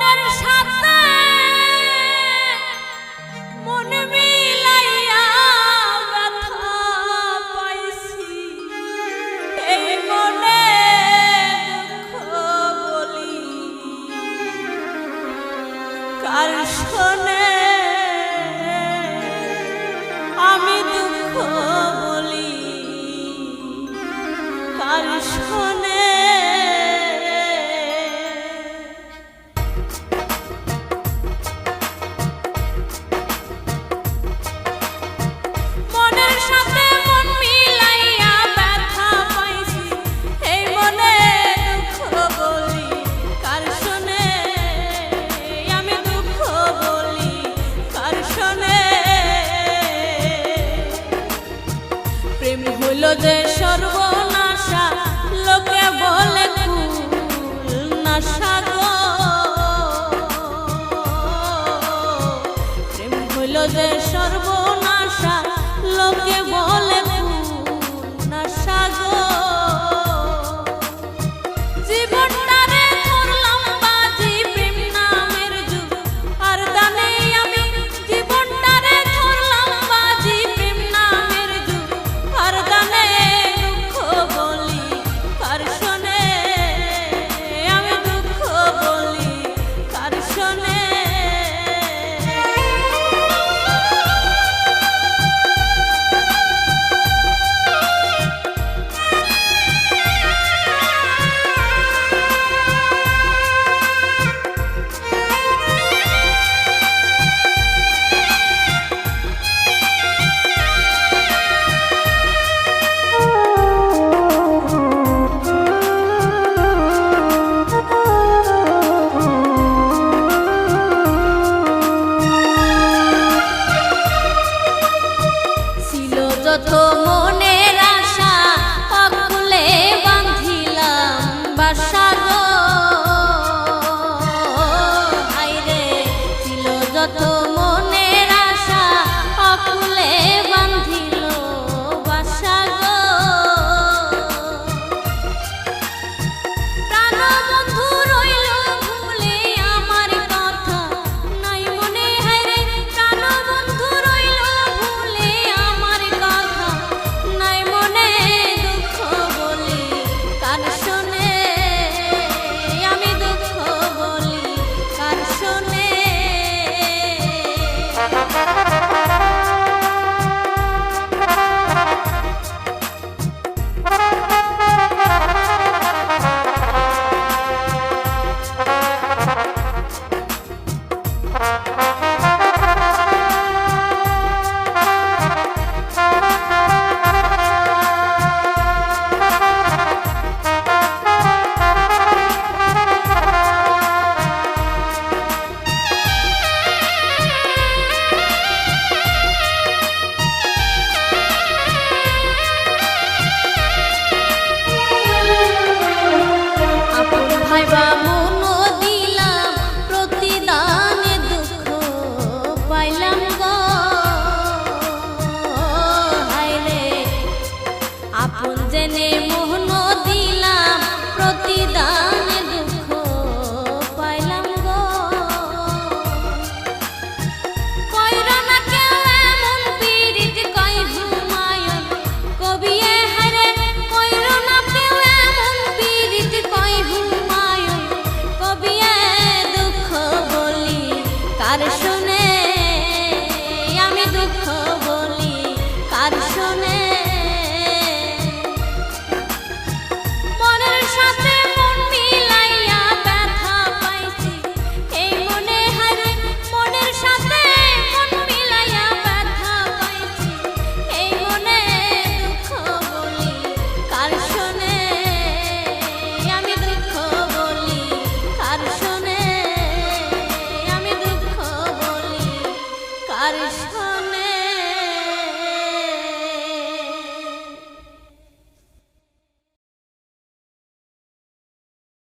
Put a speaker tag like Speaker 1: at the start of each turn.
Speaker 1: মনের সাথে মন মিলাইয়া ব্যথা পাইছি, এই মনে দুঃখ বলি কার শোনে, আমি দুঃখ বলি কার শোনে। মনের সাথে মন মিলাইয়া ব্যথা পাইছি, এই মনে দুঃখ বলি কার শোনে, আমি দুঃখ বলি কার শোনে। প্রেম হইল যে সর্বনাশা, লোকে বলে কুল নাশা গো। প্রেম হইল যে সর্বনাশা, লোকে বলে কুল নাশা গো। জীবনটারে করলাম বাজি প্রেম নামের যুগ আর দানে, আমি জীবনটারে ধরলাম বাজি প্রেম নামের যুগ আর দানে। দুঃখ বলি কার শোনে, আমি দুঃখ বলি কার শোনে। যত মনের আশা অকুলে বাঁধিলাম বাসা গো, হায়রে ছিল যত মনের আশা অকুলে বাঁধিল বাসা গো। প্রাণবন্ধু রইল ভুলে আমার কথা নাই মনে, হায়রে প্রাণবন্ধু রইল ভুলে আমার কথা নাই মনে। দুঃখ বলি কার শোনে, আমি দুঃখ বলি কার শোনে। ভাইবা মন দিলাম প্রতিদানে দুঃখ পাইলাম গো, হায়রে আপন জেনে মোহন দিলাম প্রতিদানে দুঃখ পাইলাম গো। কইরা না কেউ এমন পীড়িত কই হুমায়ুন কবি, হায়রে কইরা না কেউ এমন পীড়িত কই হুমায়ুন কবি। দুঃখ বলি কার শোনে, আমি দুঃখ বলি কার শোনে। মনের সাথে মন মিলাইয়া ব্যথা পাইছি, এই মনে, হায়রে মনের সাথে মন মিলাইয়া ব্যথা পাইছি, এই মনে দুঃখ বলি কার শোনে, আমি দুঃখ বলি কার শোনে, আমি দুঃখ বলি কার শোনে।